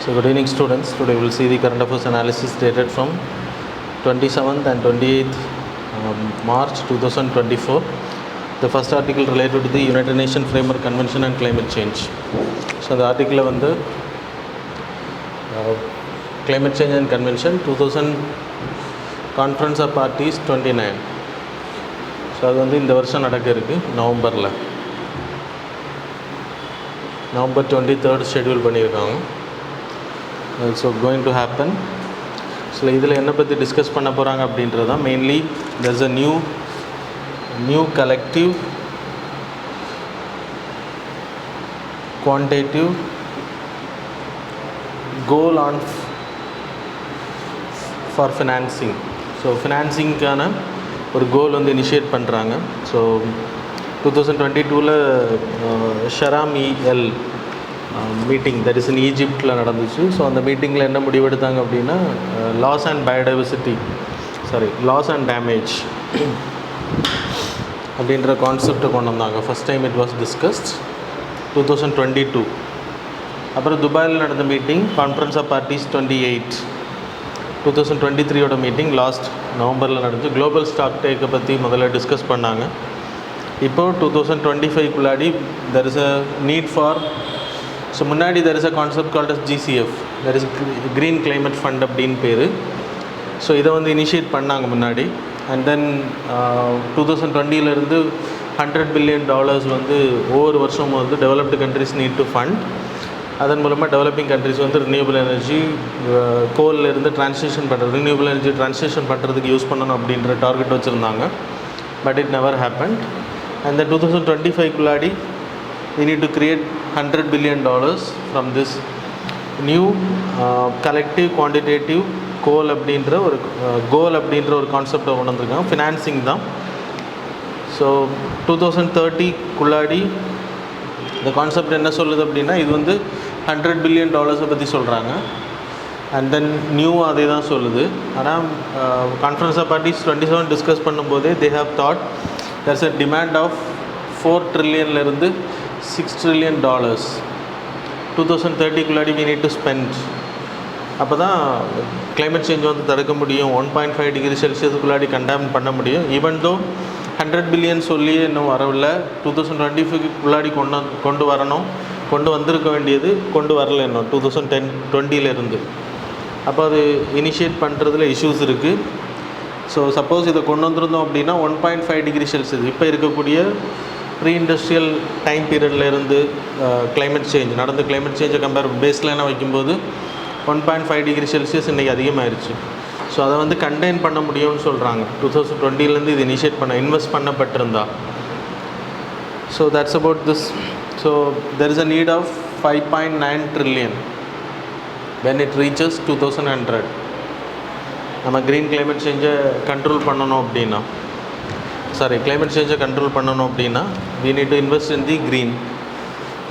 So good evening students. Today we will see the current affairs analysis dated from 27th and 28th March 2024. The first article related to the United Nations Framework Convention and Climate Change. So the article வந்து Climate Change and Convention 2000 Conference of Parties 29. So அது வந்து இந்த வருஷம் நடக்க இருக்குது November 23rd schedule பண்ணியிருக்காங்க. So going to happen. So இதில் என்ன பற்றி டிஸ்கஸ் பண்ண போகிறாங்க அப்படின்றது தான் mainly there's a new collective quantitative goal on for financing. So ஃபினான்சிங்க்கான ஒரு கோல் வந்து இனிஷியேட் பண்ணுறாங்க. So 2022 ஷராம் EL meeting that is in ஈஜிப்டில் நடந்துச்சு. ஸோ அந்த மீட்டிங்கில் என்ன முடிவெடுத்தாங்க அப்படின்னா லாஸ் அண்ட் டேமேஜ் அப்படின்ற கான்செப்டை கொண்டு வந்தாங்க. First time it was discussed 2022. அப்புறம் துபாயில் நடந்த meeting conference of parties 28. 2023 meeting last நவம்பரில் நடந்து குளோபல் ஸ்டாக் டேக்கை பற்றி முதல்ல டிஸ்கஸ் பண்ணாங்க. இப்போது 2025 there is a need for, so முன்னாடி there is a concept called as GCF, there is Green Climate Fund அப்படின்னு பேர். ஸோ இதை வந்து இனிஷியேட் பண்ணாங்க முன்னாடி. அண்ட் தென் 2020 $100 billion வந்து ஒவ்வொரு வருஷமும் வந்து developed countries need to fund. அதன் மூலமாக டெவலப்பிங் கண்ட்ரிஸ் வந்து ரினியூவபிள் எனர்ஜி கோல்லேருந்து ரினியூவபிள் எனர்ஜி ட்ரான்ஸ்லேஷன் பண்ணுறதுக்கு யூஸ் பண்ணணும் அப்படின்ற டார்கெட் வச்சுருந்தாங்க. But it never happened. And then 2025 we need to create $100 billion from this new collective quantitative goal அப்படின்ற ஒரு கான்செப்டை கொண்டு வந்திருக்காங்க. ஃபினான்சிங் தான். ஸோ 2030 இந்த கான்செப்ட் என்ன சொல்லுது அப்படின்னா இது வந்து $100 billion பற்றி சொல்கிறாங்க. அண்ட் தென் அதே தான் சொல்லுது. ஆனால் கான்ஃபரன்ஸ் ஆஃப் பார்ட்டிஸ் 27 டிஸ்கஸ் பண்ணும்போதே they have thought there's a demand of $4 trillion $6 trillion 2030 we need to spend. அப்போ தான் climate change வந்து தடுக்க முடியும். 1.5 degree Celsius கண்டாம் பண்ண முடியும். ஈவன் தோ 100 billion சொல்லி இன்னும் வரவில்லை. 2025 கொண்டு வந்திருக்க வேண்டியது கொண்டு வரல இன்னும் 2020 அப்போ அது இனிஷியேட் பண்ணுறதுல இஷ்யூஸ் இருக்குது. ஸோ சப்போஸ் இதை கொண்டு வந்திருந்தோம் அப்படின்னா 1.5 degree Celsius இப்போ இருக்கக்கூடிய ப்ரீ இண்டஸ்ட்ரியல் டைம் பீரியட்லேருந்து கிளைமேட் சேஞ்சை பேஸ்லைனாக வைக்கும்போது 1.5 degree Celsius இன்றைக்கி அதிகமாகிடுச்சு. ஸோ அதை வந்து கண்டெயின் பண்ண முடியும்னு சொல்கிறாங்க. 2020 இது இனிஷியேட் இன்வெஸ்ட் பண்ணப்பட்டிருந்தா. So that's about this. So there is a need of 5.9 trillion when it reaches 2100. நம்ம க்ரீன் கிளைமேட் சேஞ்சை கண்ட்ரோல் பண்ணணும் அப்படின்னா we need to invest in the green.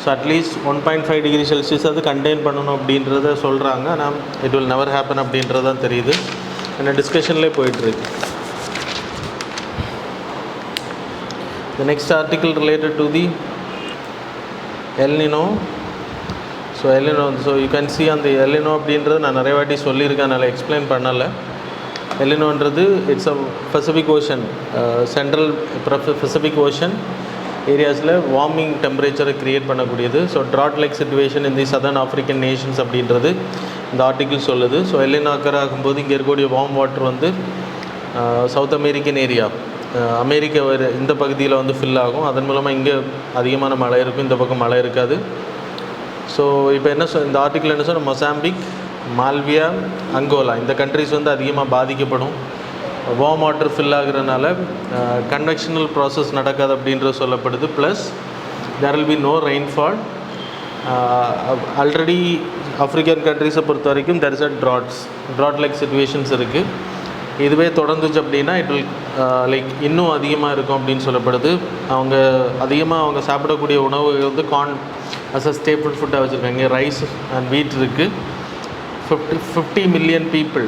So at least 1.5 degree Celsius அது contain பண்ணணும் அப்படின்றத சொல்கிறாங்க. ஆனால் it will never happen அப்படின்றதான் தெரியுது. என்ன டிஸ்கஷன்லேயே போயிட்டுருக்கு. The next article related to the El Nino. So you can see on the El Nino அப்படின்றது நான் நிறைய வாட்டி சொல்லியிருக்கேன், அதனால் எக்ஸ்பிளைன் பண்ணலை. El Ninoன்றது it's a Pacific ocean, central Pacific ocean ஏரியாஸில் வார்மிங் டெம்பரேச்சரை க்ரியேட் பண்ணக்கூடியது. ஸோ ட்ராட் லைக் சிச்சுவேஷன் இந்த சதர்ன் ஆஃப்ரிக்கன் நேஷன்ஸ் அப்படின்றது இந்த ஆர்டிக்கிள் சொல்லுது. ஸோ El Nino அக்கர் ஆகும்போது இங்கே இருக்கக்கூடிய வார்ம் வாட்டர் வந்து சவுத் அமெரிக்கன் ஏரியா அமெரிக்கா இந்த பகுதியில் வந்து ஃபில் ஆகும். அதன் மூலமாக இங்கே அதிகமான மழை இருக்கும், இந்த பக்கம் மழை இருக்காது. ஸோ இப்போ இந்த ஆர்டிக்கிள் என்ன சொன்னால் மொசாம்பிக், மால்வியா, அங்கோலா இந்த கண்ட்ரிஸ் வந்து அதிகமாக பாதிக்கப்படும். வார்ம் வாட்டர் ஃபில் ஆகுறதுனால கன்வெக்ஷனல் ப்ராசஸ் நடக்காது அப்படின்றது சொல்லப்படுது. Plus there will be no rainfall. Already African கண்ட்ரிஸை பொறுத்த வரைக்கும் there is a drought like situations இருக்குது. இதுவே தொடர்ந்துச்சு அப்படின்னா இட் வில் இன்னும் அதிகமாக இருக்கும் அப்படின்னு சொல்லப்படுது. அவங்க சாப்பிடக்கூடிய உணவு வந்து கார்ன் அஸ் அ ஸ்டேபிள் ஃபுட்டாக வச்சுருக்காங்க. ரைஸ் அண்ட் வீட் இருக்குது. 50 million people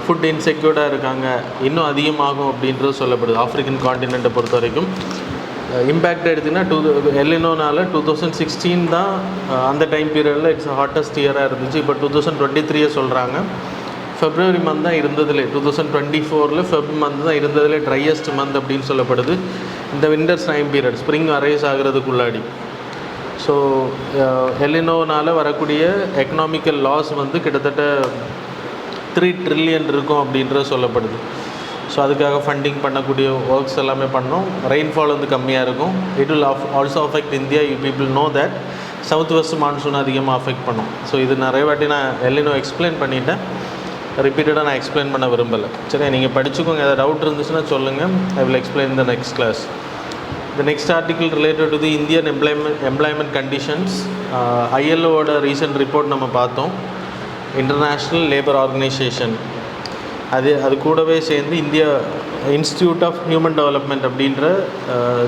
ஃபுட் இன்செக்யூர்டாக இருக்காங்க. இன்னும் அதிகமாகும் அப்படின்றது சொல்லப்படுது ஆஃப்ரிக்கன் காண்டினெண்ட்டை பொறுத்த வரைக்கும். இம்பேக்ட் எடுத்திங்கன்னா எல்லினோனால 2016 தான் அந்த டைம் பீரியடில் இட்ஸ் ஹாட்டஸ்ட் இயராக இருந்துச்சு. இப்போ 2023 சொல்கிறாங்க. ஃபெப்ரவரி மந்த் தான் இருந்ததுலே 2024 ஃபெப் மந்த் தான் இருந்ததுலே ட்ரையஸ்ட் மந்த் அப்படின்னு சொல்லப்படுது இந்த winters time period, spring arise ஆகிறதுக்குள்ளாடி. ஸோ எல்லினோனால் வரக்கூடிய எக்கனாமிக்கல் லாஸ் வந்து கிட்டத்தட்ட 3 ட்ரில்லியன் இருக்கும் அப்படின்ற சொல்லப்படுது. ஸோ அதுக்காக ஃபண்டிங் பண்ணக்கூடிய ஒர்க்ஸ் எல்லாமே பண்ணோம். ரெயின்ஃபால் வந்து கம்மியாக இருக்கும். It will also affect India. You people know that south west monsoon அதிகமாக அஃபெக்ட் பண்ணும். ஸோ இது நிறைய வாட்டி நான் எல்லினோ எக்ஸ்பிளைன் பண்ணிட்டேன், ரிப்பீட்டடாக நான் எக்ஸ்பிளைன் பண்ண விரும்பலை. சரி, நீங்கள் படிச்சுக்கோங்க. ஏதாவது டவுட் இருந்துச்சுன்னா சொல்லுங்கள். I will explain the next class. The next article related to the Indian employment conditions. ILOவோட ரீசெண்ட் ரிப்போர்ட் நம்ம பார்த்தோம். இன்டர்நேஷ்னல் லேபர் ஆர்கனைசேஷன் அது கூடவே சேர்ந்து India institute of human development அப்படின்ற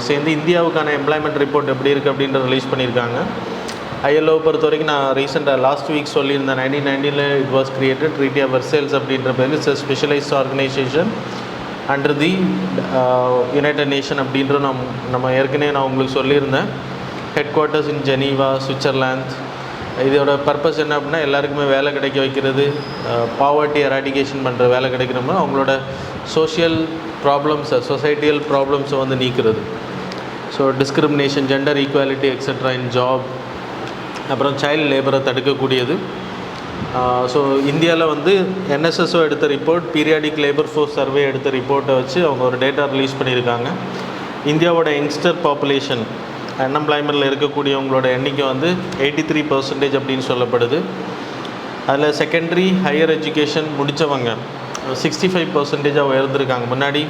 சேர்ந்து இந்தியாவுக்கான எம்ப்ளாய்மெண்ட் ரிப்போர்ட் எப்படி இருக்குது அப்படின்ற ரிலீஸ் பண்ணியிருக்காங்க. ILO பொறுத்த வரைக்கும் நான் ரீசெண்டாக லாஸ்ட் வீக் சொல்லியிருந்தேன். 1990 it was created treaty of Versailles அப்படின்ற பேர். It's specialised organisation under the United Nation அப்படின்ற நம்ம ஏற்கனவே நான் உங்களுக்கு சொல்லியிருந்தேன். Headquarters in Geneva, Switzerland. இதோட பர்பஸ் என்ன அப்படின்னா எல்லாருக்குமே வேலை கிடைக்க வைக்கிறது, பாவர்ட்டி எராடிகேஷன் பண்ணுற வேலை கிடைக்கிறோம்னா அவங்களோட சோஷியல் ப்ராப்ளம்ஸை, சொசைட்டியல் ப்ராப்ளம்ஸை வந்து நீக்கிறது. So discrimination, gender equality etcetera in job, அப்புறம் சைல்டு லேபரை தடுக்கக்கூடியது. ஸோ இந்தியாவில் வந்து NSSO எடுத்த report, periodic labour force survey எடுத்த ரிப்போர்ட்டை வச்சு அவங்க ஒரு டேட்டா ரிலீஸ் பண்ணியிருக்காங்க. இந்தியாவோட யங்ஸ்டர் பாப்புலேஷன், அன்எம்ப்ளாய்மெண்ட்டில் இருக்கக்கூடியவங்களோட எண்ணிக்கை வந்து 83% அப்படின்னு சொல்லப்படுது. அதில் செகண்டரி ஹையர் எஜுகேஷன் முடித்தவங்க 65% உயர்ந்திருக்காங்க. முன்னாடி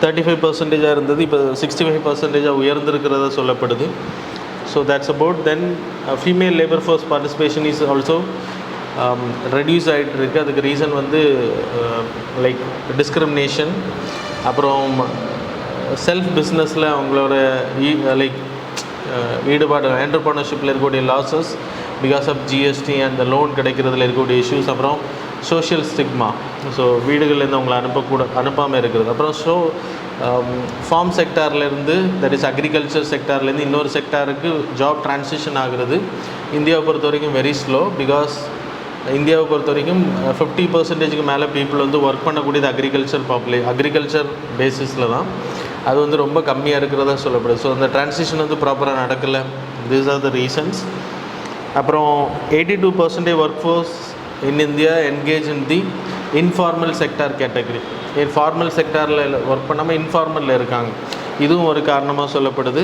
35% இருந்தது, இப்போ 65% உயர்ந்திருக்கிறத சொல்லப்படுது. So that's about. Then female labour force participation is also reduce ஆகிட்டு இருக்குது. அதுக்கு ரீசன் வந்து லைக் டிஸ்கிரிமினேஷன், அப்புறம் செல்ஃப் பிஸ்னஸில் அவங்களோட லைக் ஈடுபாடு, என்டர்ப்ரனர்ஷிப்பில் இருக்கக்கூடிய losses because of GST and loan கிடைக்கிறதுல இருக்கக்கூடிய இஷ்யூஸ், அப்புறம் சோஷியல் ஸ்டிக்மா. ஸோ வீடுகள்லேருந்து அவங்களை அனுப்பாமல் இருக்கிறது. அப்புறம் ஃபார்ம் செக்டார்லேருந்து, தட் இஸ் அக்ரிகல்ச்சர் செக்டார்லேருந்து இன்னொரு செக்டாருக்கு ஜாப் ட்ரான்சிஷன் ஆகுறது இந்தியாவை பொறுத்த வரைக்கும் வெரி ஸ்லோ. பிகாஸ் இந்தியாவை பொறுத்த வரைக்கும் 50%க்கு மேலே பீப்புள் வந்து ஒர்க் பண்ணக்கூடியது அக்ரிகல்ச்சர் பேசிஸில் தான். அது வந்து ரொம்ப கம்மியாக இருக்கிறதா சொல்லப்படுது. ஸோ அந்த ட்ரான்சிஷன் வந்து ப்ராப்பராக நடக்கலை. These are the reasons. அப்புறம் 82% work force in India engage in the informal sector category. Formal செக்டாரில் ஒர்க் பண்ணாமல் இன்ஃபார்மலில் இருக்காங்க. இதுவும் ஒரு காரணமாக சொல்லப்படுது.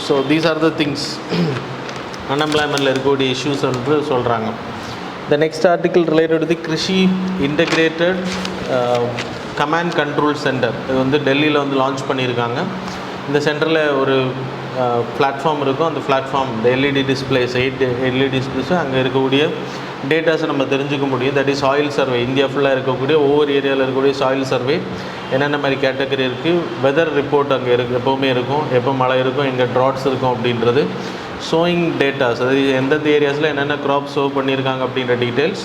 So these are the things அன்எம்ப்ளாய்மெண்ட்டில் இருக்கக்கூடிய இஷ்யூஸ் என்று சொல்கிறாங்க. The next article related the Krishi integrated command control centre. இது வந்து டெல்லியில் வந்து லான்ச் பண்ணியிருக்காங்க. இந்த சென்டரில் ஒரு பிளாட்ஃபார்ம் இருக்கும். அந்த பிளாட்ஃபார்ம் இந்த LED டிஸ்பிளேஸ், 8 LED டிஸ்பிளேஸ், அங்கே இருக்கக்கூடிய டேட்டாஸை நம்ம தெரிஞ்சுக்க முடியும். That is soil survey. India ஃபுல்லாக இருக்கக்கூடிய ஒவ்வொரு ஏரியாவில் இருக்கக்கூடிய சாயில் சர்வே, என்னென்ன மாதிரி கேட்டகரி இருக்குது, வெதர் ரிப்போர்ட் அங்கே எப்போவுமே இருக்கும், எப்போ மழை இருக்கும், எங்கே ட்ராட்ஸ் இருக்கும் அப்படின்றது, ஷோயிங் டேட்டாஸ், அதாவது எந்தெந்த ஏரியாஸில் என்னென்ன க்ராப் ஷோ பண்ணியிருக்காங்க அப்படின்ற டீட்டெயில்ஸ்.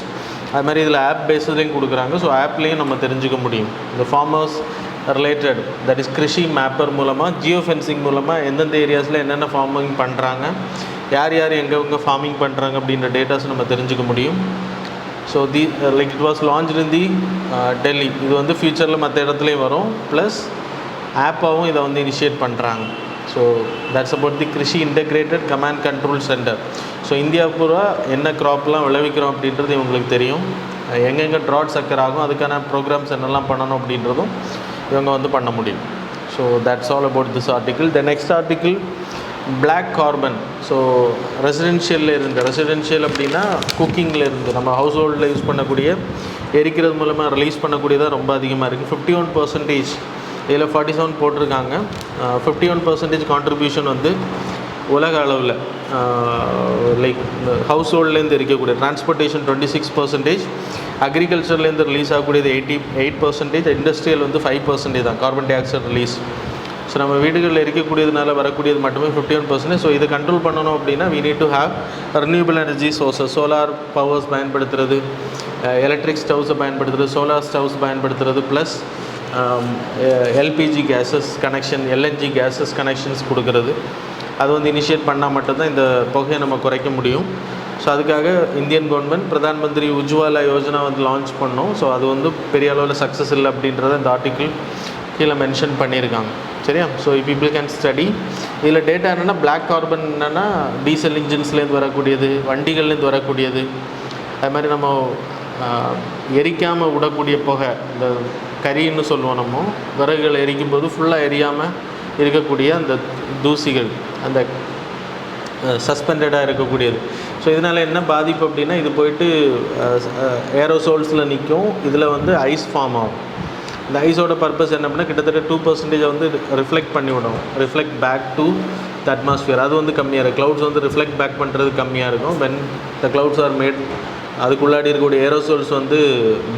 அது மாதிரி இதில் ஆப் பேஸஸ்லையும் கொடுக்குறாங்க. ஸோ ஆப்லேயும் நம்ம தெரிஞ்சுக்க முடியும். இந்த farmers related, that is Krishi mapper மூலமாக, ஜியோ ஃபென்சிங் மூலமாக எந்தெந்த ஏரியாஸில் என்னென்ன ஃபார்மிங் பண்ணுறாங்க, யார் எங்கே ஃபார்மிங் பண்ணுறாங்க அப்படின்ற டேட்டாஸ் நம்ம தெரிஞ்சுக்க முடியும். So like it was launched in the Delhi. இது வந்து ஃப்யூச்சரில் மற்ற இடத்துலையும் வரும். ப்ளஸ் ஆப்பாகவும் இதை வந்து இனிஷியேட் பண்ணுறாங்க. So that's about the Krishi integrated command control centre. So India பூரா என்ன க்ராப்லாம் விளைவிக்கிறோம் அப்படின்றது இவங்களுக்கு தெரியும். எங்கெங்கே ட்ராட்ஸ் அக்கர் ஆகும், அதுக்கான ப்ரோக்ராம்ஸ் என்னெல்லாம் பண்ணணும் அப்படின்றதும் இவங்க வந்து பண்ண முடியும். So that's all about this article. The next article black carbon. So residential அப்படின்னா குக்கிங்கில் இருந்து நம்ம ஹவுஸ் ஹோல்டில் யூஸ் பண்ணக்கூடிய எரிக்கிறது மூலமாக ரிலீஸ் பண்ணக்கூடியதாக ரொம்ப அதிகமாக இருக்குது. 51%. இதில் 47 போட்டிருக்காங்க. 51% கான்ட்ரிபியூஷன் வந்து உலக அளவில் லைக் ஹவுஸ் ஹோல்ட்லேருந்து இருக்கக்கூடிய, டிரான்ஸ்போர்ட்டேஷன் 26%, அக்ரிகல்ச்சர்லேருந்து ரிலீஸ் ஆகக்கூடியது 88%, இண்டஸ்ட்ரியல் வந்து 5% தான் carbon di oxide release. So நம்ம வீடுகளில் இருக்கக்கூடியதுனால வரக்கூடியது மட்டுமே 51%. ஸோ இதை கண்ட்ரோல் பண்ணணும் அப்படின்னா we need to have renewable energy sources. Solar powers பயன்படுத்துறது, எலக்ட்ரிக் ஸ்டவ்ஸை பயன்படுத்துறது, சோலார் ஸ்டவ்ஸ் பயன்படுத்துறது, plus LPG gases connection, LNG gases connections கொடுக்குறது. அது வந்து இனிஷியேட் பண்ணால் மட்டும்தான் இந்த புகையை நம்ம குறைக்க முடியும். ஸோ அதுக்காக இந்தியன் கவர்மெண்ட் பிரதான் மந்திரி உஜ்வாலா யோஜனா வந்து லான்ச் பண்ணோம். ஸோ அது வந்து பெரிய அளவில் சக்ஸஸ் இல்லை அப்படின்றத இந்த ஆர்டிக்கிள் கீழே மென்ஷன் பண்ணியிருக்காங்க. சரியா? So people can study. இதில் டேட்டா என்னென்னா, பிளாக் கார்பன் என்னென்னா டீசல் இன்ஜின்ஸ்லேருந்து வரக்கூடியது, வண்டிகள்லேருந்து வரக்கூடியது, அது மாதிரி நம்ம எரிக்காமல் விடக்கூடிய புகை, இந்த கரின்னு சொல்லுவோம், நம்ம விறகுகள் எரிக்கும் போது ஃபுல்லாக எரியாமல் இருக்கக்கூடிய அந்த தூசிகள், அந்த சஸ்பெண்டடாக இருக்கக்கூடியது. ஸோ இதனால் என்ன பாதிப்பு அப்படின்னா, இது போயிட்டு ஏரோசோல்ஸில் நிற்கும். இதில் வந்து ஐஸ் ஃபார்ம் ஆகும். இந்த ஐஸோட பர்பஸ் என்ன அப்படின்னா, கிட்டத்தட்ட 2% வந்து ரிஃப்ளெக்ட் பண்ணிவிடும், reflect back to the atmosphere. அது வந்து கம்மியாக இருக்கும். க்ளவுட்ஸ் வந்து ரிஃப்ளெக்ட் பேக் பண்ணுறது கம்மியாக இருக்கும். When the clouds are made, அதுக்குள்ளாடி இருக்கக்கூடிய ஏரோசோல்ஸ் வந்து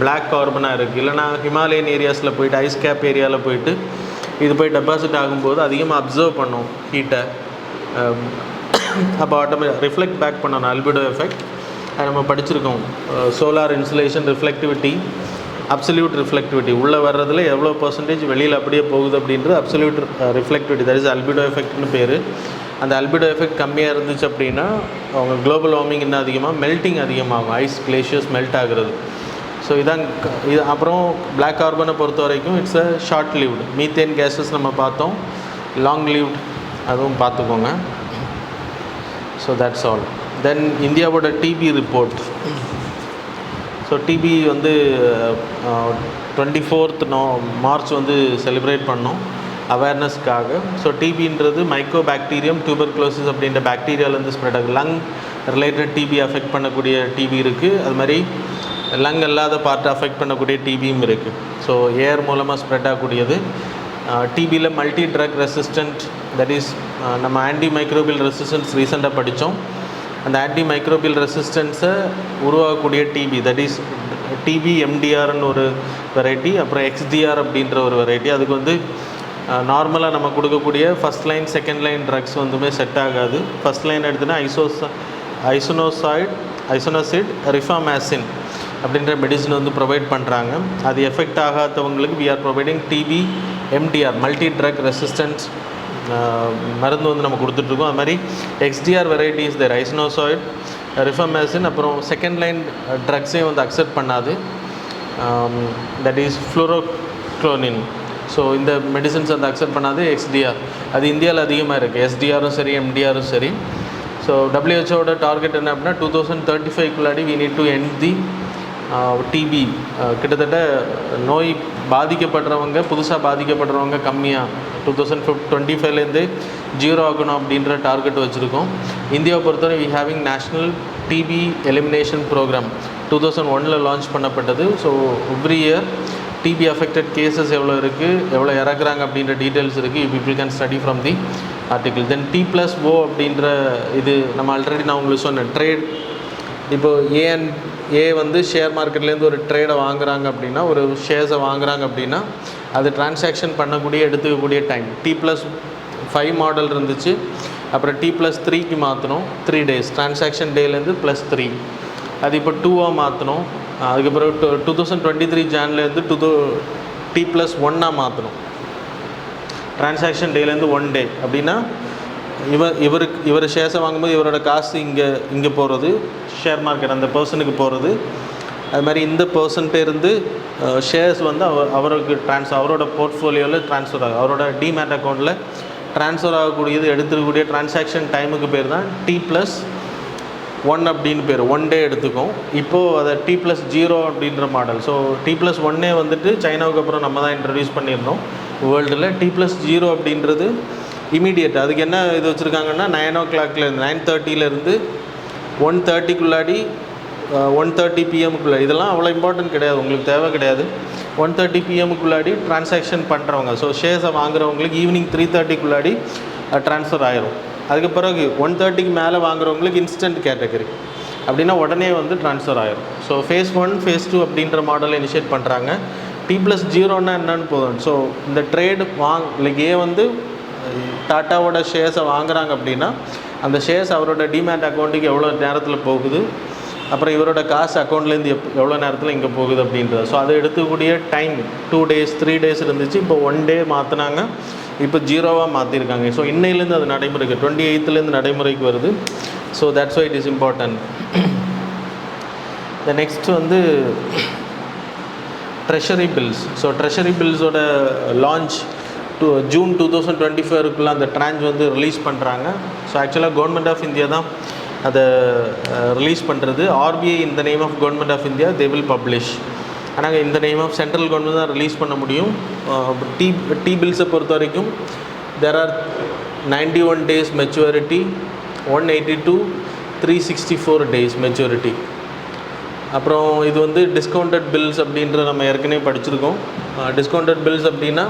பிளாக் கார்பனாக இருக்குது. இல்லைனா ஹிமாலயன் ஏரியாஸில் போயிட்டு, ஐஸ் கேப் ஏரியாவில் போயிட்டு இது போய் டெபாசிட் ஆகும்போது அதிகமாக அப்சர்வ் பண்ணும் ஹீட்டை. அப்போ ஆட்டோமேட்டிக் ரிஃப்ளெக்ட் பேக் பண்ணணும், அல்பிடோ எஃபெக்ட். அது நம்ம படிச்சிருக்கோம். Solar insolation reflectivity, absolute reflectivity, உள்ளே வர்றதில் எவ்வளோ பர்சன்டேஜ் வெளியில் அப்படியே போகுது அப்படின்றது absolute reflectivity. That is albedo எஃபெக்ட்னு பேர். அந்த அல்பிடோ எஃபெக்ட் கம்மியாக இருந்துச்சு அப்படின்னா அவங்க குளோபல் வார்மிங் இன்னும் அதிகமாக, மெல்ட்டிங் அதிகமாகும், ஐஸ் கிளேஷியர்ஸ் மெல்ட் ஆகுறது. ஸோ இதான் இது. அப்புறம் பிளாக் கார்பனை பொறுத்த வரைக்கும் it's a short lived. Methane gases நம்ம பார்த்தோம், லாங் லிவ்ட், அதுவும் பார்த்துக்கோங்க. So that's all. தென் இந்தியாவோட டிபி ரிப்போர்ட். ஸோ டிபி வந்து 24th மார்ச் வந்து செலிப்ரேட் பண்ணோம் அவேர்னஸ்க்காக. ஸோ டிபின்றது மைக்ரோ பாக்டீரியம் டியூபர்குலோசிஸ் அப்படின்ற பாக்டீரியாவிலேருந்து ஸ்ப்ரெட் ஆகுது. லங் ரிலேட்டட் டிபி அஃபெக்ட் பண்ணக்கூடிய டிபி இருக்குது, அது மாதிரி லங் அல்லாத பார்ட்டை அஃபெக்ட் பண்ணக்கூடிய டிபியும் இருக்குது. ஸோ ஏர் மூலமாக ஸ்ப்ரெட் ஆகக்கூடியது. டிபியில் multi drug resistant, that is நம்ம ஆன்டி மைக்ரோபியல் ரெசிஸ்டன்ஸ் ரீசெண்டாக படித்தோம். அந்த ஆன்டி மைக்ரோபியல் ரெசிஸ்டன்ஸை உருவாக்கக்கூடிய டிபி, தட் இஸ் டிபி எம்டிஆர்னு ஒரு வெரைட்டி, அப்புறம் எக்ஸ்டிஆர் அப்படின்ற ஒரு வெரைட்டி. அதுக்கு வந்து நார்மலாக நம்ம கொடுக்கக்கூடிய first line second line drugs வந்துமே செட் ஆகாது. ஃபஸ்ட் லைன் எடுத்துன்னா ஐசோனோசிட் ரிஃபாமேசின் அப்படின்ற மெடிசன் வந்து ப்ரொவைட் பண்ணுறாங்க. அது எஃபெக்ட் ஆகாதவங்களுக்கு we are providing TB MDR, multi drug resistance மருந்து வந்து நம்ம கொடுத்துட்ருக்கோம். அது மாதிரி எக்ஸ்டிஆர் வெரைட்டிஸ் தேர், ஐசோனோசாய்ட் ரிஃபாமேசின், அப்புறம் செகண்ட் லைன் ட்ரக்ஸே வந்து அக்செப்ட் பண்ணாது, தட் இஸ் ஃப்ளூரோக்ளோனின். ஸோ இந்த மெடிசன்ஸ் வந்து அக்செப்ட் பண்ணாது எக்ஸ்டிஆர். அது இந்தியாவில் அதிகமாக இருக்குது, எஸ்டிஆரும் சரி எம்டிஆரும் சரி. ஸோ டபிள்யூஹெச்ஓட டார்கெட் என்ன அப்படின்னா 2035 we need to end the TB. கிட்டத்தட்ட நோய் பாதிக்கப்படுறவங்க, புதுசாக பாதிக்கப்படுறவங்க கம்மியாக 2025 ஜீரோ ஆகணும் அப்படின்ற டார்கெட் வச்சுருக்கோம். இந்தியாவை பொறுத்தவரை we having national TB elimination programme 2001 launch பண்ணப்பட்டது. So every year TB affected cases எவ்வளோ இருக்குது, எவ்வளோ இறக்குறாங்க அப்படின்ற டீட்டெயில்ஸ் இருக்குது. People can study from the article. Then T+O அப்படின்ற இது நம்ம ஆல்ரெடி நான் உங்களுக்கு சொன்னேன், ட்ரேட். இப்போது ஏ வந்து ஷேர் மார்க்கெட்லேருந்து ஒரு ட்ரேடை வாங்குறாங்க அப்படின்னா, ஒரு ஷேர்ஸை வாங்குறாங்க அப்படின்னா அது டிரான்சாக்ஷன் பண்ணக்கூடிய எடுத்துக்கக்கூடிய டைம் T+5 மாடல் இருந்துச்சு. அப்புறம் T+3க்கு மாற்றணும், 3 days டிரான்சாக்ஷன் டேலேருந்து +3. அது இப்போ 2ஆக மாற்றணும். அதுக்கப்புறம் 2023 ஜான்லேருந்து T+1 மாற்றணும். டிரான்சாக்ஷன் டேலேருந்து 1 day அப்படின்னா இவர் ஷேர்ஸை வாங்கும்போது இவரோட காசு இங்கே போகிறது, ஷேர் மார்க்கெட் அந்த பர்சனுக்கு போகிறது. அது மாதிரி இந்த பர்சன்ட்டேருந்து ஷேர்ஸ் வந்து அவருக்கு அவரோட போர்ட்ஃபோலியோவில் ட்ரான்ஸ்ஃபர் ஆகும், அவரோட டிமேட் அக்கௌண்ட்டில் ட்ரான்ஸ்ஃபர் ஆகக்கூடியது எடுத்துக்கக்கூடிய டிரான்சாக்ஷன் டைமுக்கு பேர் தான் T+1 அப்படின்னு பேர். 1 day எடுத்துக்கும். இப்போது அதை T+0 அப்படின்ற மாடல். ஸோ T+1 வந்துட்டு சைனாவுக்கு அப்புறம் நம்ம தான் இன்ட்ரடியூஸ் பண்ணியிருந்தோம் வேர்ல்டில். T+0 அப்படின்றது இமீடியட். அதுக்கு என்ன இது வச்சுருக்காங்கன்னா 9 o'clock 9:30 1:30 1:30 PM இதெல்லாம் அவ்வளோ இம்பார்ட்டன்ட் கிடையாது, உங்களுக்கு தேவை கிடையாது. 1:30 PM டிரான்சாக்ஷன் பண்ணுறவங்க, ஸோ ஷேர்ஸை வாங்குறவங்களுக்கு ஈவினிங் 3:30 ட்ரான்ஸ்ஃபர் ஆயிரும். அதுக்கு பிறகு 1:30 மேலே வாங்குறவங்களுக்கு இன்ஸ்டன்ட் கேட்டகரி அப்படின்னா உடனே வந்து ட்ரான்ஸ்ஃபர் ஆயிரும். ஸோ phase 1 phase 2 அப்படின்ற மாடலை இனிஷியேட் பண்ணுறாங்க. T+0ன்னா என்னன்னு போதும். ஸோ இந்த ட்ரேடு ஏ வந்து டாட்டாவோட ஷேர்ஸை வாங்குறாங்க அப்படின்னா அந்த ஷேர்ஸ் அவரோட டிமேட் அக்கௌண்ட்டுக்கு எவ்வளோ நேரத்தில் போகுது, அப்புறம் இவரோட காசு அக்கௌண்ட்லேருந்து எவ்வளோ நேரத்தில் இங்கே போகுது அப்படின்றது. ஸோ அதை எடுத்துக்கூடிய டைம் 2 days 3 days இருந்துச்சு. இப்போ 1 day மாற்றினாங்க, இப்போ 0வாக மாற்றிருக்காங்க. ஸோ இன்னையிலேருந்து அது நடைமுறைக்கு 28th நடைமுறைக்கு வருது. So that's why it is important. The next வந்து ட்ரெஷரி பில்ஸ். ஸோ ட்ரெஷரி பில்ஸோட லான்ச் ஜூன் 2024 அந்த ட்ரான்ச் வந்து ரிலீஸ் பண்ணுறாங்க. ஸோ ஆக்சுவலாக கவர்மெண்ட் ஆஃப் இந்தியா தான் அதை ரிலீஸ் பண்ணுறது. ஆர்பிஐ இந்த name of government of India they will publish. ஆனால் இந்த நேம் ஆஃப் சென்ட்ரல் கவர்மெண்ட் தான் ரிலீஸ் பண்ண முடியும். டி பில்ஸை பொறுத்த வரைக்கும் there are 91 days maturity, 182, 364 days maturity. அப்புறம் இது வந்து டிஸ்கவுண்டட் பில்ஸ் அப்படின்ற நம்ம ஏற்கனவே படிச்சிருக்கோம். டிஸ்கவுண்டட் பில்ஸ் அப்படின்னா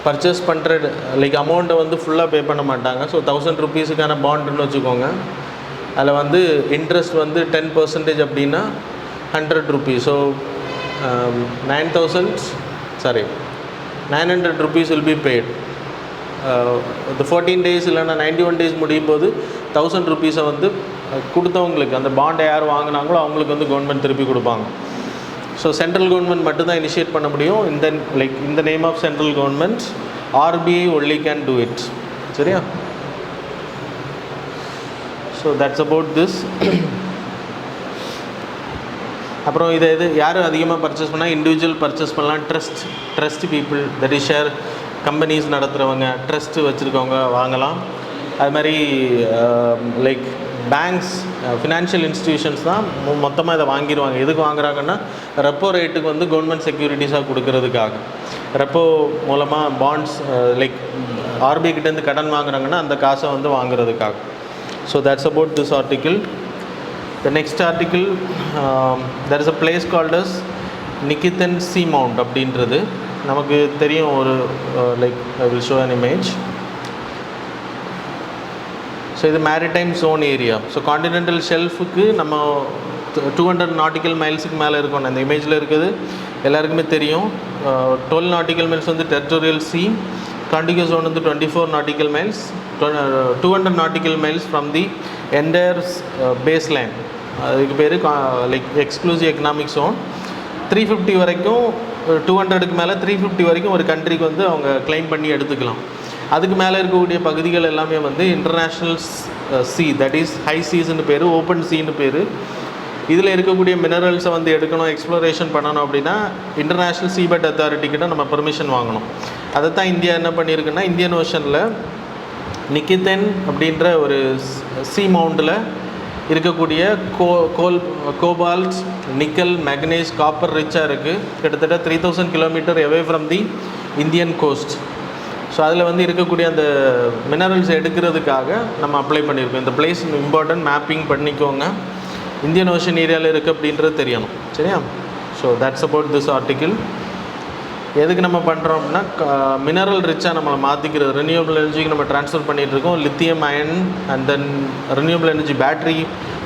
பர்ச்சேஸ் பண்ணுற லைக் அமௌண்ட்டை வந்து ஃபுல்லாக பே பண்ண மாட்டாங்க. ஸோ 1000 rupeesக்கான பாண்டுன்னு வச்சுக்கோங்க. அதில் வந்து இன்ட்ரெஸ்ட் வந்து 10% அப்படின்னா 100 rupees. So 900 rupees will be paid. இந்த 14 days இல்லைன்னா 91 days முடியும் போது 1000 rupees வந்து கொடுத்தவங்களுக்கு, அந்த பாண்டை யார் வாங்கினாங்களோ அவங்களுக்கு வந்து கவர்மெண்ட் திருப்பி கொடுப்பாங்க. ஸோ சென்ட்ரல் கவர்மெண்ட் மட்டும்தான் இனிஷியேட் பண்ண முடியும். இந்த name of central government RBI only can do it. சரியா? So that's about this. அப்புறம் இதை யார் அதிகமாக பர்ச்சேஸ் பண்ணால் இண்டிவிஜுவல் பர்ச்சேஸ் பண்ணலாம். Trust people, that is share companies நடத்துகிறவங்க, ட்ரஸ்ட்டு வச்சுருக்கவங்க வாங்கலாம். அது மாதிரி லைக் பேங்க்ஸ், ஃபினான்ஷியல் இன்ஸ்டிடியூஷன்ஸ் தான் மொத்தமாக இதை வாங்கிடுவாங்க. எதுக்கு வாங்குறாங்கன்னா ரெப்போ ரேட்டுக்கு வந்து கவர்மெண்ட் செக்யூரிட்டிஸாக கொடுக்கறதுக்காக. ரெப்போ மூலமாக பாண்ட்ஸ் லைக் ஆர்பிஐ கிட்டேருந்து கடன் வாங்குறாங்கன்னா அந்த காசை வந்து வாங்குறதுக்காக. So that's about this article. The next article, there is a place called as Nikitin seamount அப்படின்றது நமக்கு தெரியும். ஒரு like I will show an image. So இது maritime zone area. So continental ஷெல்ஃபுக்கு நம்ம 200 nautical milesக்கு மேலே இருக்கும். அந்த இமேஜில் இருக்குது எல்லாருக்குமே தெரியும். 12 nautical miles வந்து டெரிட்டோரியல் சி. காண்டிகஸ் ஜோன் வந்து 24 nautical miles, 200 nautical miles from the entire base line. அதுக்கு பேர் லைக் எக்ஸ்க்ளூசிவ் எக்கனாமிக் ஜோன். 350 வரைக்கும், 200க்கு மேலே 350 வரைக்கும் ஒரு கண்ட்ரிக்கு வந்து அவங்க கிளைம் பண்ணி எடுத்துக்கலாம். அதுக்கு மேலே இருக்கக்கூடிய பகுதிகள் எல்லாமே வந்து international sea, that is high சீஸ்ன்னு பேர், ஓப்பன் சீன்னு பேர். இதில் இருக்கக்கூடிய மினரல்ஸை வந்து எடுக்கணும், எக்ஸ்ப்ளோரேஷன் பண்ணணும் அப்படின்னா இன்டர்நேஷ்னல் சீபெட் அத்தாரிட்டிக்கிட்ட நம்ம பெர்மிஷன் வாங்கணும். அதை தான் இந்தியா என்ன பண்ணியிருக்குன்னா, இந்தியன் ஓஷனில் நிக்கிதன் அப்படின்ற ஒரு சி மவுண்டில் இருக்கக்கூடிய கோபால்ட், நிக்கல், மேக்னீஸ், காப்பர் ரிச்சாக இருக்குது. கிட்டத்தட்ட 3000 kilometers away from the Indian cost. So அதில் வந்து இருக்கக்கூடிய அந்த மினரல்ஸ் எடுக்கிறதுக்காக நம்ம அப்ளை பண்ணியிருக்கோம். இந்த பிளேஸ் இம்பார்ட்டன்ட், மேப்பிங் பண்ணிக்கோங்க. இந்தியன் ஓஷன் ஏரியாவில் இருக்குது அப்படின்றது தெரியணும். சரியா? So that's about this article. எதுக்கு நம்ம பண்ணுறோம் அப்படின்னா மினரல் ரிச்சாக நம்மளை மாற்றிக்கிறது, ரினியூவபிள் எனர்ஜிக்கு நம்ம ட்ரான்ஸ்ஃபர் பண்ணிகிட்ருக்கோம். Lithium ion and then renewable energy battery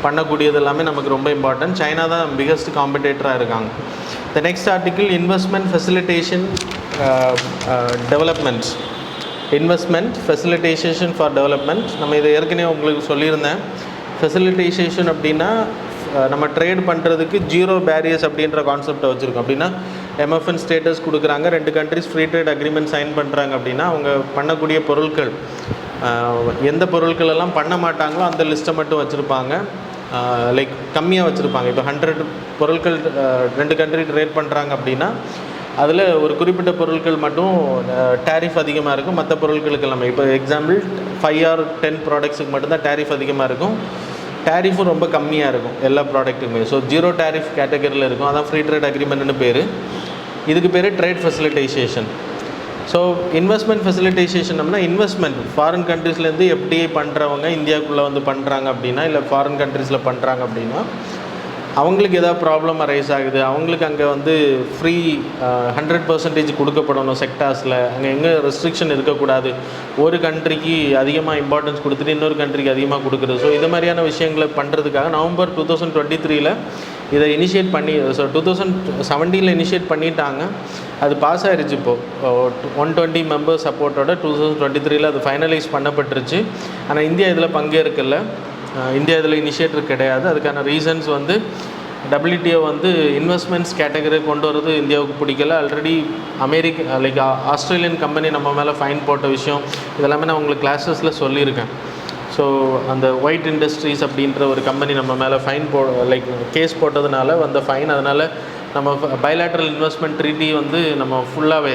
பண்ணக்கூடியது எல்லாமே நமக்கு ரொம்ப இம்பார்ட்டன்ட். சைனா தான் பிகஸ்ட் காம்படேட்டராக இருக்காங்க. த next article, investment facilitation development. Investment facilitation for development. நம்ம இதை ஏற்கனவே உங்களுக்கு சொல்லியிருந்தேன். ஃபெசிலிட்டேஷன் அப்படின்னா நம்ம ட்ரேட் பண்ணுறதுக்கு ஜீரோ பேரியர்ஸ் அப்படின்ற கான்செப்டை வச்சுருக்கோம். அப்படின்னா எம்எஃப்என் ஸ்டேட்டஸ் கொடுக்குறாங்க, 2 countries free trade agreement sign பண்ணுறாங்க அப்படின்னா அவங்க பண்ணக்கூடிய பொருட்கள் எந்த பொருட்கள் எல்லாம் பண்ண மாட்டாங்களோ அந்த லிஸ்ட்டை மட்டும் வச்சுருப்பாங்க. லைக் கம்மியாக வச்சுருப்பாங்க. இப்போ 100 பொருட்கள் 2 country ட்ரேட் பண்ணுறாங்க அப்படின்னா அதில் ஒரு குறிப்பிட்ட பொருட்கள் மட்டும் டேரிஃப் அதிகமாக இருக்கும், மற்ற பொருட்களுக்கு எல்லாமே. இப்போ எக்ஸாம்பிள் 5 or 10 ப்ராடக்ட்ஸுக்கு மட்டும்தான் டேரிஃப் அதிகமாக இருக்கும், டேரிஃபும் ரொம்ப கம்மியாக இருக்கும் எல்லா ப்ராடக்ட்டுக்குமே. ஸோ ஜீரோ டேரிஃப் கேட்டகரியில் இருக்கும். அதான் ஃப்ரீ ட்ரேட் அக்ரிமெண்ட்னு பேர். இதுக்கு பேர் trade facilitation. So investment facilitation அப்படின்னா இன்வெஸ்ட்மெண்ட் ஃபாரின் கண்ட்ரீஸ்லேருந்து எஃப்டிஐ பண்ணுறவங்க இந்தியாவுக்குள்ளே வந்து பண்ணுறாங்க அப்படின்னா, இல்லை ஃபாரின் கண்ட்ரீஸில் பண்ணுறாங்க அப்படின்னா அவங்களுக்கு ஏதாவது ப்ராப்ளம் அரைஸ் ஆகுது, அவங்களுக்கு அங்கே வந்து ஃப்ரீ 100% கொடுக்கப்படணும் செக்டார்ஸில். அங்கே எங்கே ரெஸ்ட்ரிக்ஷன் இருக்கக்கூடாது, ஒரு கண்ட்ரிக்கு அதிகமாக இம்பார்ட்டன்ஸ் கொடுத்துட்டு இன்னொரு கண்ட்ரிக்கு அதிகமாக கொடுக்குறது. ஸோ இது மாதிரியான விஷயங்களை பண்ணுறதுக்காக நவம்பர் 2023 இதை இனிஷியேட் பண்ணி, ஸோ 2017 இனிஷியேட் பண்ணிட்டாங்க. அது பாஸ் ஆகிடுச்சு. இப்போது 120 மெம்பர்ஸ் சப்போர்ட்டோட 2023 அது ஃபைனலைஸ் பண்ணப்பட்டுருச்சு. ஆனால் இந்தியா இதில் பங்கேற்கல. இந்தியா இதில் இனிஷியேட்டர் கிடையாது. அதுக்கான ரீசன்ஸ் வந்து WTO வந்து இன்வெஸ்ட்மெண்ட்ஸ் கேட்டகரி கொண்டு வரது இந்தியாவுக்கு பிடிக்கல. ஆல்ரெடி ஆஸ்திரேலியன் கம்பெனி நம்ம மேலே ஃபைன் போட்ட விஷயம் இதெல்லாமே நான் உங்களுக்கு கிளாஸஸில் சொல்லியிருக்கேன். ஸோ அந்த ஒயிட் இண்டஸ்ட்ரீஸ் அப்படின்ற ஒரு கம்பெனி நம்ம மேலே ஃபைன் கேஸ் போட்டதுனால வந்த ஃபைன், அதனால் நம்ம பைலேட்ரல் இன்வெஸ்ட்மெண்ட் ட்ரீட்டி வந்து நம்ம ஃபுல்லாகவே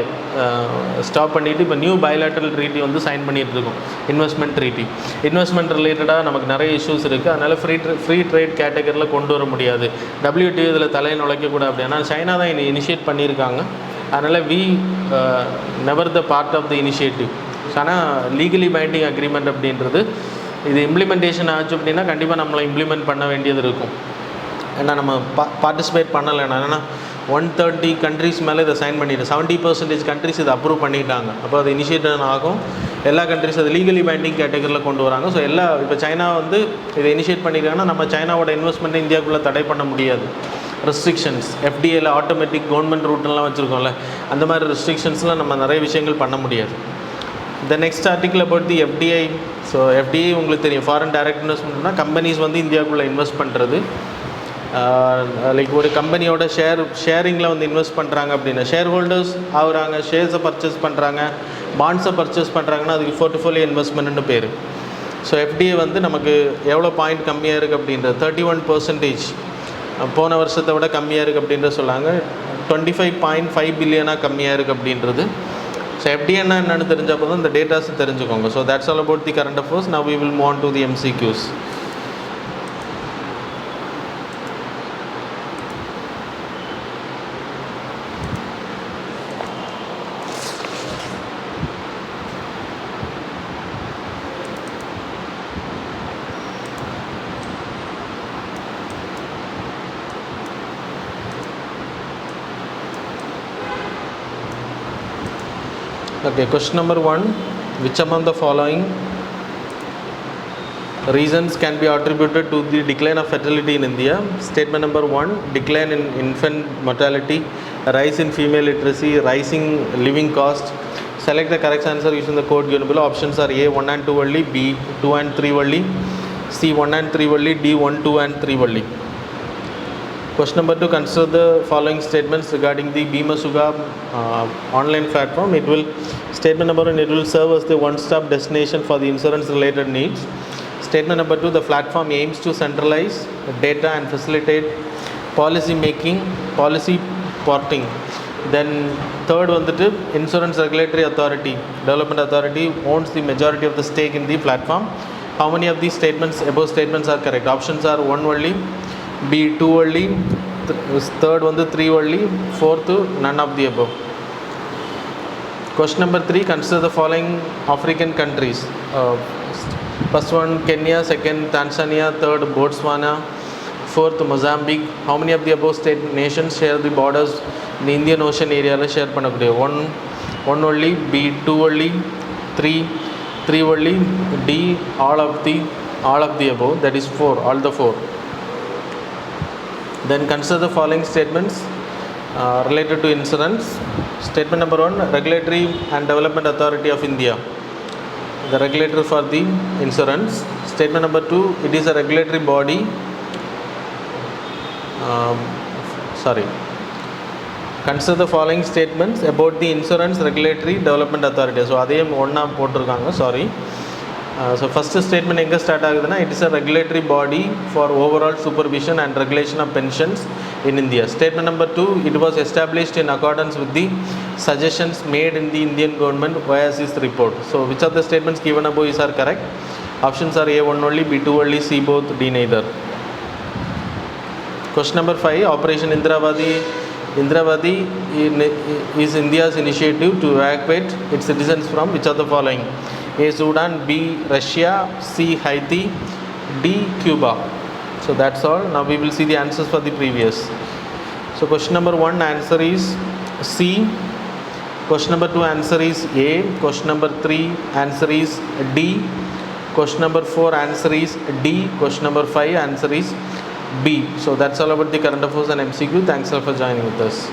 ஸ்டாப் பண்ணிவிட்டு இப்போ நியூ பைலேட்ரல் ட்ரீட்டி வந்து சைன் பண்ணிகிட்ருக்கோம். இன்வெஸ்ட்மெண்ட் ரிலேட்டடாக நமக்கு நிறைய இஷ்யூஸ் இருக்குது. அதனால் ஃப்ரீ ட்ரேட் கேட்டகரியில் கொண்டு வர முடியாது. WTO இதில் தலையை நுழைக்கக்கூடாது. அப்படின்னா சைனா தான் இனிஷியேட் பண்ணியிருக்காங்க. அதனால் never the part of the initiative. ஆனால் லீகலி பைண்டிங் அக்ரிமெண்ட் அப்படின்றது இது இம்ப்ளிமெண்டேஷன் ஆச்சு அப்படின்னா கண்டிப்பாக நம்மளை இம்ப்ளிமெண்ட் பண்ண வேண்டியது இருக்கும். ஏன்னா நம்ம பார்ட்டிசிபேட் பண்ணலைன்னா, ஏன்னா 130 கண்ட்ரிஸ் மேலே இதை சைன் பண்ணிட்டு 70% கண்ட்ரிஸ் இதை அப்ரூவ் பண்ணிட்டாங்க. அப்போ அது இனிஷியேட்டிவ் ஆகும். எல்லா கண்ட்ரிஸ் அது லீகலி பைண்டிங் கேட்டகரியில் கொண்டு வராங்க. ஸோ இப்போ சைனா வந்து இதை இனிஷியேட் பண்ணியிருக்காங்கன்னா நம்ம சைனாவோட இன்வெஸ்ட்மெண்ட்டை இந்தியாவுக்குள்ளே தடை பண்ண முடியாது. ரெஸ்ட்ரிக்ஷன்ஸ் FDAல ஆட்டோமேட்டிக் கவர்மெண்ட் ரூட்டெல்லாம் வச்சுருக்கோம்ல, அந்த மாதிரி ரெஸ்ட்ரிக்ஷன்ஸ்லாம் நம்ம நிறைய விஷயங்கள் பண்ண முடியாது. The next article about the FDI. So FDI உங்களுக்கு தெரியும், ஃபாரின் டைரக்ட் இன்வெஸ்ட்மெண்ட்னா கம்பெனிஸ் வந்து இந்தியாவுக்குள்ளே இன்வெஸ்ட் பண்ணுறது. ஒரு கம்பெனியோட ஷேரிங்கில் வந்து இன்வெஸ்ட் பண்ணுறாங்க அப்படின்னா ஷேர் ஹோல்டர்ஸ் ஆகுறாங்க, ஷேர்ஸை பர்ச்சேஸ் பண்ணுறாங்க, பாண்ட்ஸை பர்ச்சேஸ் பண்ணுறாங்கன்னா அதுக்கு போர்ட்ஃபோலியோ இன்வெஸ்ட்மெண்ட்னு பேர். ஸோ FDI வந்து நமக்கு எவ்வளோ பாயிண்ட் கம்மியாக இருக்குது அப்படின்றது 31% போன வருஷத்தை விட கம்மியாக இருக்குது அப்படின்ற சொல்லாங்க. 25.5 பில்லியனாக கம்மியாக இருக்குது அப்படின்றது. ஸோ FDI என்னென்னு தெரிஞ்சப்போ தான் இந்த டேட்டாஸ் தெரிஞ்சுக்கோங்க. So that's all about the current affairs. Now we will move on to the MCQs. Okay, question number 1. Which among the following reasons can be attributed to the decline of fertility in India? Statement number 1, decline in infant mortality, rise in female literacy, rising living cost. Select the correct answer using the code given below. Options are A 1 and 2 only, B 2 and 3 only, C 1 and 3 only, D 1, 2 and 3 only. Question number 2, consider the following statements regarding the Bima Sugam online platform. Statement number 1, it will serve as the one-stop destination for the insurance-related needs. Statement number 2, the platform aims to centralize data and facilitate policy making, policy porting. Then third one, the Insurance Regulatory Authority, Development Authority owns the majority of the stake in the platform. How many of these above statements are correct? Options are 1 only, B 2 only, third one 3 only, fourth none of the above. Question number 3, consider the following African countries. First one Kenya, second Tanzania, third Botswana, fourth Mozambique. How many of the above state nations share the borders in the Indian Ocean area? Share panakudey. 1 only, B 2 only, 3 only, D all of the above, that is 4, all the 4. Then consider the following statements related to insurance. Statement number 1, Regulatory and Development Authority of India, the regulator for the insurance. Statement number 2, it is a regulatory body. Consider the following statements about the Insurance Regulatory Development Authority. So adeyum onna potrukanga, sorry. So first statement enga start aguduna, it is a regulatory body for overall supervision and regulation of pensions in India. Statement number 2, it was established in accordance with the suggestions made in the Indian government via this report. So which of the statements given above are correct? Options are A 1 only, B 2 only, C both, D neither. Question number 5, Operation Indravati is India's initiative to evacuate its citizens from which of the following? A Sudan, B Russia, C Haiti, D Cuba. So that's all. Now we will see the answers for the previous. So question number 1 answer is C. Question number 2 answer is A. Question number 3 answer is D. Question number 4 answer is D. Question number 5 answer is B. So that's all about the current affairs and MCQ. Thanks all for joining with us.